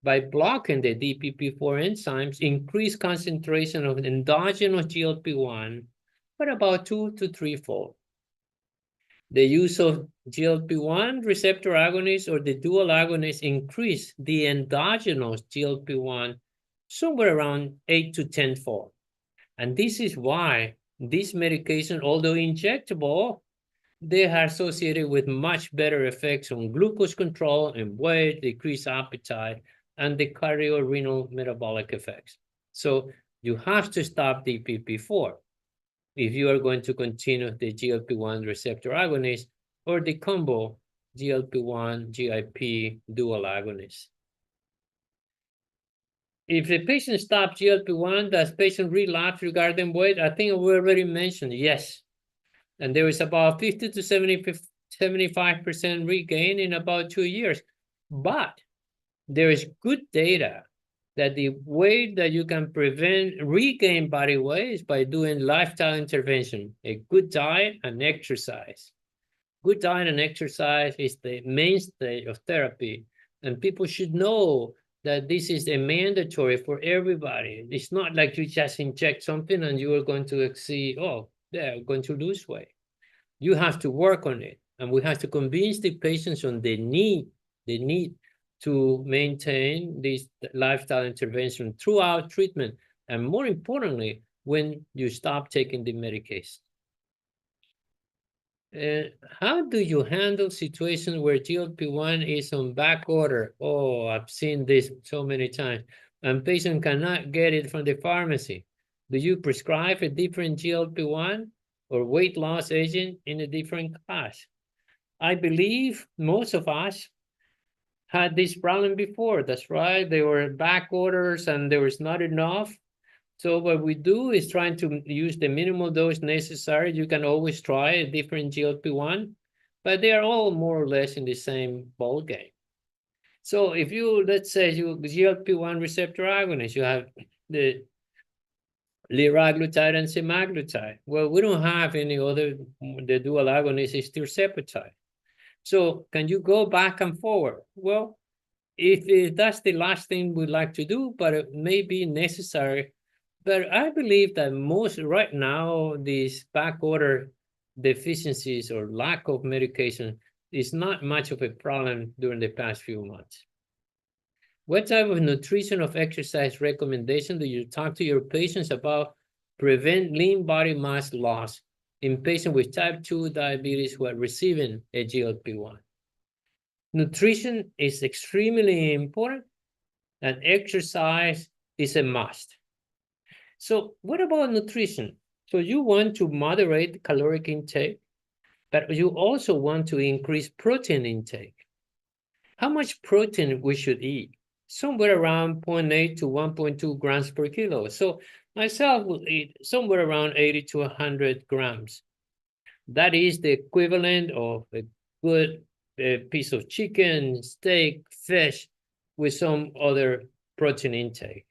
by blocking the DPP-4 enzymes, increase concentration of endogenous GLP-1 by about 2 to 3-fold. The use of GLP-1 receptor agonists or the dual agonists increase the endogenous GLP-1 somewhere around 8 to 10-fold. And this is why this medication, although injectable, they are associated with much better effects on glucose control and weight, decreased appetite, and the cardiorenal metabolic effects. So you have to stop DPP-4 if you are going to continue the GLP-1 receptor agonist or the combo GLP-1 GIP dual agonist. If the patient stops GLP-1, does patient relapse regarding weight? I think we already mentioned yes. And there is about 50 to 75% regain in about 2 years. But there is good data that the way that you can regain body weight is by doing lifestyle intervention, a good diet and exercise. Good diet and exercise is the mainstay of therapy, and people should know that this is a mandatory for everybody. It's not like you just inject something and you are going to see, oh, they're going to lose weight. You have to work on it, and we have to convince the patients on the need to maintain this lifestyle intervention throughout treatment, and more importantly, when you stop taking the medication. How do you handle situations where GLP-1 is on back order? Oh, I've seen this so many times, and patient cannot get it from the pharmacy. Do you prescribe a different GLP-1 or weight loss agent in a different class? I believe most of us had this problem before. That's right. They were back orders and there was not enough. So what we do is trying to use the minimal dose necessary. You can always try a different GLP-1, but they are all more or less in the same ball game. So if you, let's say you GLP-1 receptor agonist, you have the liraglutide and semaglutide. Well, we don't have any other, the dual agonist is tirzepatide. So can you go back and forward? Well, if that's the last thing we'd like to do, but it may be necessary But I believe that most right now, these back order deficiencies or lack of medication is not much of a problem during the past few months. What type of nutrition of exercise recommendation do you talk to your patients about prevent lean body mass loss in patients with type 2 diabetes who are receiving a GLP-1? Nutrition is extremely important and exercise is a must. So what about nutrition? So you want to moderate caloric intake, but you also want to increase protein intake. How much protein we should eat? Somewhere around 0.8 to 1.2 grams per kilo. So myself will eat somewhere around 80 to 100 grams. That is the equivalent of a good piece of chicken, steak, fish, with some other protein intake.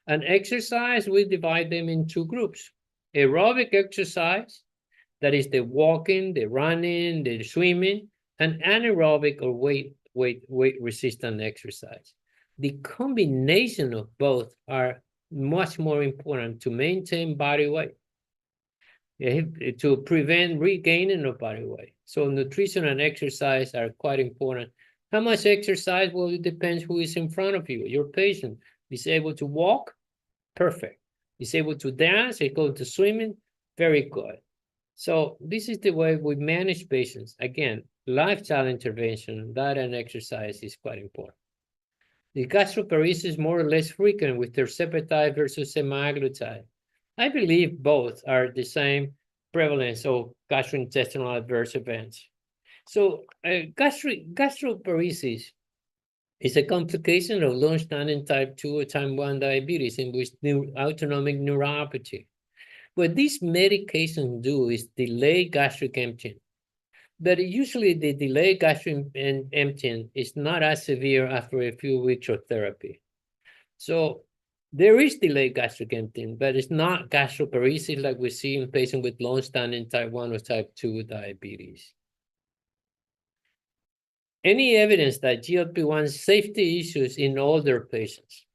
And exercise, we divide them in two groups. Aerobic exercise, that is the walking, the running, the swimming, and anaerobic or weight resistant exercise. The combination of both are much more important to maintain body weight, to prevent regaining of body weight. So nutrition and exercise are quite important. How much exercise? Well, it depends who is in front of you. Your patient is able to walk, perfect. Is able to dance, able to swimming, very good. So this is the way we manage patients. Again, lifestyle intervention, diet and exercise is quite important. The gastroparesis is more or less frequent with tirzepatide versus semaglutide. I believe both are the same prevalence of gastrointestinal adverse events. So gastroparesis is a complication of long-standing type 2 or type 1 diabetes in which autonomic neuropathy. What these medications do is delay gastric emptying. But usually the delayed gastric emptying is not as severe after a few weeks of therapy. So there is delayed gastric emptying, but it's not gastroparesis like we see in patients with long-standing type 1 or type 2 diabetes. Any evidence that GLP-1 safety issues in older patients?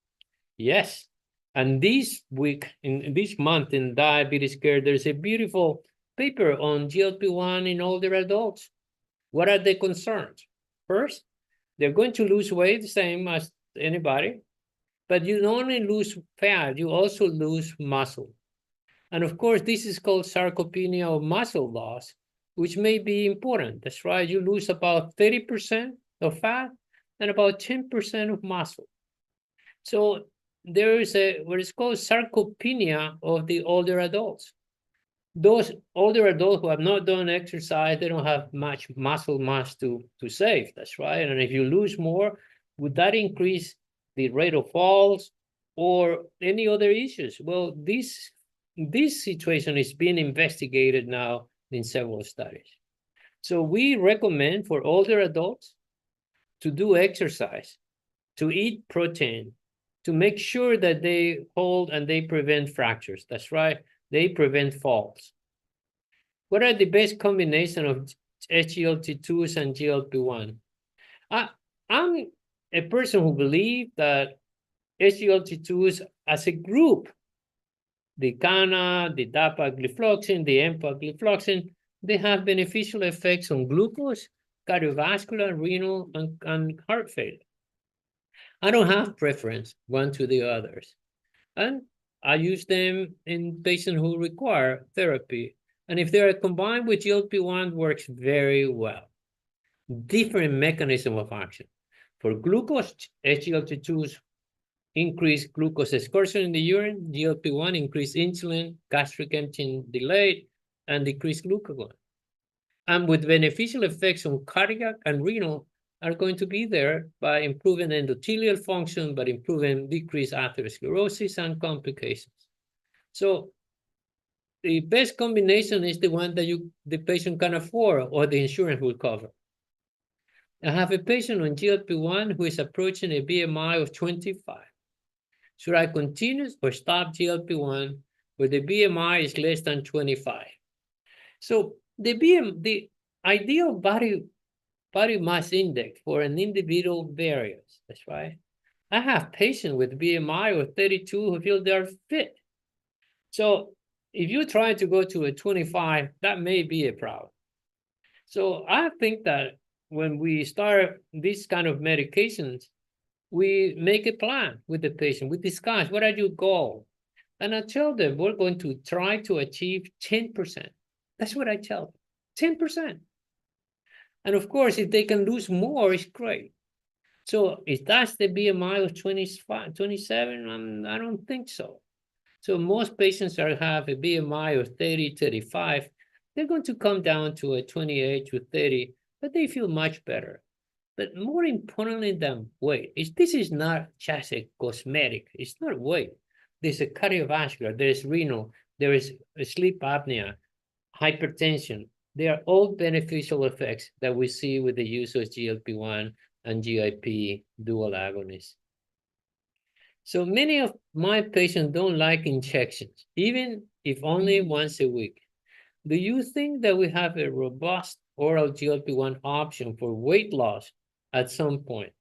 Yes. And this week, in this month in Diabetes Care, there's a beautiful paper on GLP-1 in older adults. What are the concerns? First, they're going to lose weight the same as anybody, but you not only lose fat, you also lose muscle. And of course, this is called sarcopenia or muscle loss, which may be important. That's right, you lose about 30% of fat and about 10% of muscle. So there is what is called sarcopenia of the older adults. Those older adults who have not done exercise, they don't have much muscle mass to save. That's right. And if you lose more, would that increase the rate of falls or any other issues? Well, this situation is being investigated now in several studies. So we recommend for older adults to do exercise, to eat protein, to make sure that they hold and they prevent fractures. That's right. They prevent falls. What are the best combination of SGLT2s and GLP-1? I'm a person who believes that SGLT2s as a group, the CANA, the dapagliflozin, the empagliflozin, they have beneficial effects on glucose, cardiovascular, renal, and heart failure. I don't have preference one to the others. And I use them in patients who require therapy. And if they are combined with GLP-1, works very well. Different mechanism of action. For glucose, SGLT2s increase glucose excursion in the urine, GLP-1 increase insulin, gastric emptying delayed, and decrease glucagon. And with beneficial effects on cardiac and renal are going to be there by improving endothelial function, but improving decreased atherosclerosis and complications. So the best combination is the one that the patient can afford or the insurance will cover. I have a patient on GLP-1 who is approaching a BMI of 25. Should I continue or stop GLP-1 where the BMI is less than 25? So the ideal body mass index for an individual varies. That's right. I have patients with BMI of 32 who feel they're fit. So if you try to go to a 25, that may be a problem. So I think that when we start these kind of medications, we make a plan with the patient. We discuss what are your goals. And I tell them we're going to try to achieve 10%. That's what I tell them, 10%. And of course, if they can lose more, it's great. So if that's the BMI of 25, 27, I don't think so. So most patients that have a BMI of 30, 35, they're going to come down to a 28 to 30, but they feel much better. But more importantly than weight, this is not just a cosmetic. It's not weight. There's a cardiovascular, there's renal, there is sleep apnea, hypertension. They are all beneficial effects that we see with the use of GLP-1 and GIP dual agonists. So many of my patients don't like injections, even if only once a week. Do you think that we have a robust oral GLP-1 option for weight loss at some point?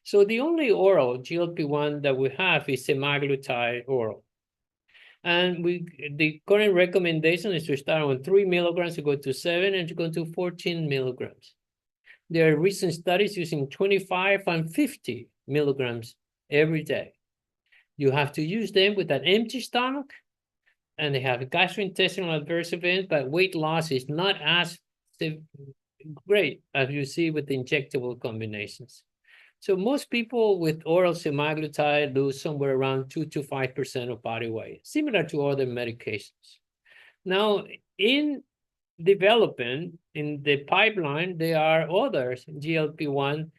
So the only oral GLP-1 that we have is semaglutide oral. And the current recommendation is to start on 3 milligrams, to go to 7, and to go to 14 milligrams. There are recent studies using 25 and 50 milligrams every day. You have to use them with an empty stomach, and they have gastrointestinal adverse events, but weight loss is not as great as you see with injectable combinations. So most people with oral semaglutide lose somewhere around 2 to 5% of body weight, similar to other medications. Now, in development, in the pipeline, there are others, GLP-1,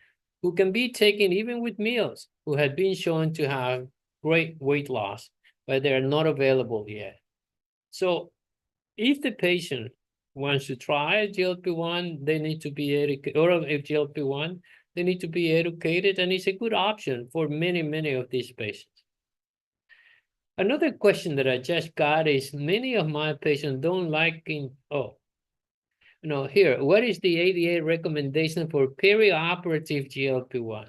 who can be taken even with meals, who have been shown to have great weight loss, but they are not available yet. So if the patient wants to try GLP-1, they need to be educated, or if GLP-1, they need to be educated, and it's a good option for many, many of these patients. Another question that I just got is many of my patients don't like here, what is the ADA recommendation for perioperative GLP-1?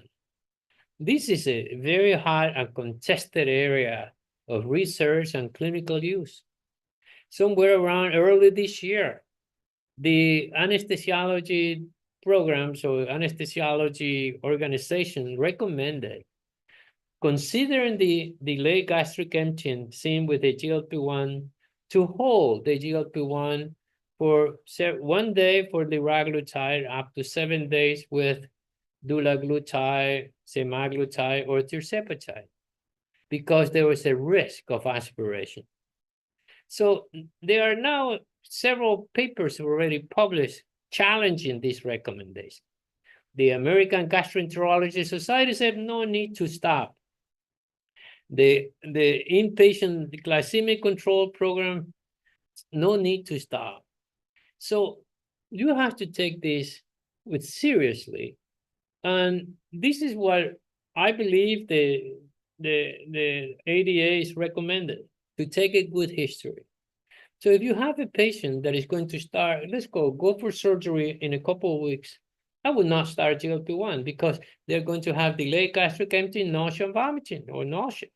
This is a very hot and contested area of research and clinical use. Somewhere around early this year, the anesthesiology programs or anesthesiology organization recommended, considering the delayed gastric emptying seen with the GLP-1, to hold the GLP-1 for 1 day for liraglutide, up to 7 days with dulaglutide, semaglutide, or tirzepatide, because there was a risk of aspiration. So there are now several papers already published challenging this recommendation. The American Gastroenterology Society said no need to stop. The inpatient glycemic control program, no need to stop. So you have to take this with seriously. And this is what I believe the ADA is recommended, to take a good history. So if you have a patient that is going to start, let's go for surgery in a couple of weeks, I would not start GLP-1 because they're going to have delayed gastric emptying, nausea, and vomiting, or nausea.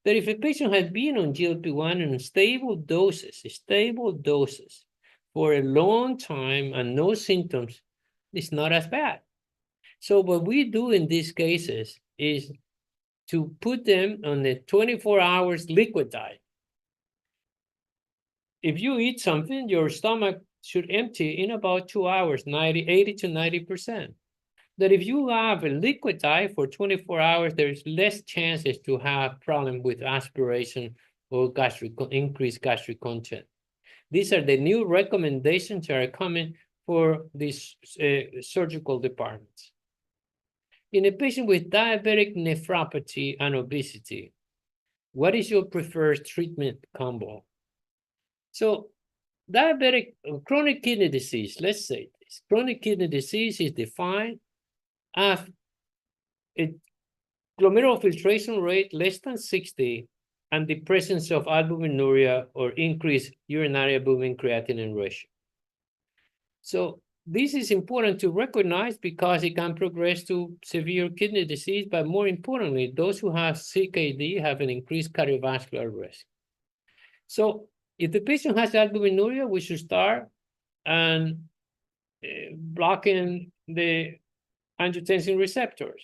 But if a patient has been on GLP-1 in stable doses for a long time and no symptoms, it's not as bad. So what we do in these cases is to put them on a 24 hours liquid diet. If you eat something, your stomach should empty in about 2 hours, 80 to 90%. That if you have a liquid diet for 24 hours, there's less chances to have problem with aspiration or increased gastric content. These are the new recommendations that are coming for these surgical departments. In a patient with diabetic nephropathy and obesity, what is your preferred treatment combo? So diabetic chronic kidney disease, let's say this. Chronic kidney disease is defined as a glomerular filtration rate less than 60 and the presence of albuminuria or increased urinary albumin creatinine ratio. So this is important to recognize because it can progress to severe kidney disease, but more importantly, those who have CKD have an increased cardiovascular risk. So if the patient has albuminuria, we should start and blocking the angiotensin receptors.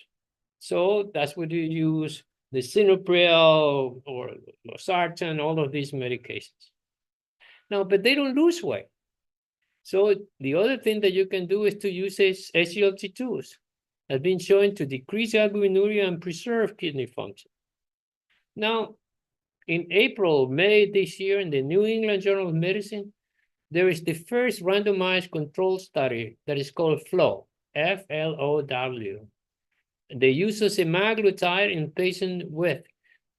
So that's what you use the Sinopril or losartan, all of these medications. Now, but they don't lose weight. So the other thing that you can do is to use SGLT2s. Have been shown to decrease albuminuria and preserve kidney function. Now, in April, May this year, in the New England Journal of Medicine, there is the first randomized control study that is called FLOW, F-L-O-W. The use of semaglutide in patients with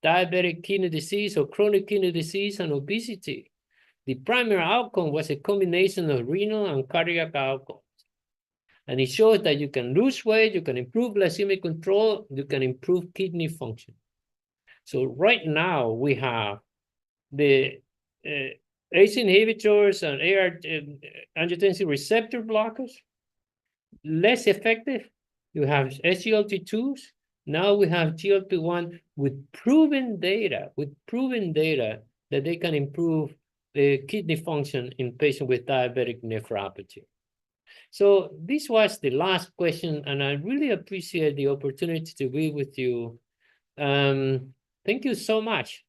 diabetic kidney disease or chronic kidney disease and obesity. The primary outcome was a combination of renal and cardiac outcomes. And it shows that you can lose weight, you can improve glycemic control, you can improve kidney function. So right now we have the ACE inhibitors and angiotensin receptor blockers, less effective. You have SGLT2s. Now we have GLP-1 with proven data that they can improve the kidney function in patients with diabetic nephropathy. So this was the last question, and I really appreciate the opportunity to be with you. Thank you so much.